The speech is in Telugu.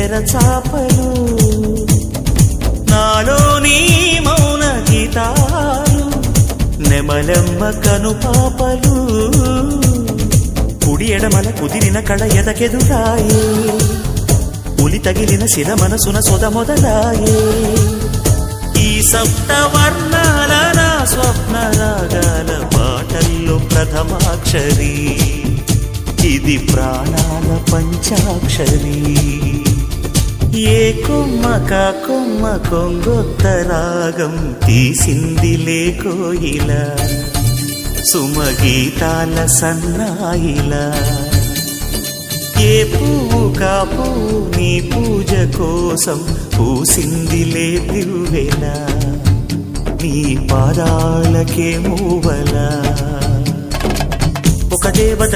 తెరచాపలు నాలోని మౌన గీతాలు నెమలెమ్మ కనుపాపలు కుడి ఎడమల కుదిరిన కళ ఎదకెదురాయే ఉలి తగిలిన శిల మనసున సొద మొదలాయే ఈ సప్త వర్ణాల నా స్వప్న రాగాల పాటల్లో ప్రథమాక్షరి ఇది ప్రాణాల పంచాక్షరి ఏ కొమ్మక కొమ్మ కొంగొత్త రాగం తీసిందిలే కోయిల సుమగీతాల సన్నాయిలా ఏ పువ్వు కా పువ్వు నీ పూజ కోసం పూసిందిలే దివ్వెల నీ పాదాలకే మూవల ఒక దేవత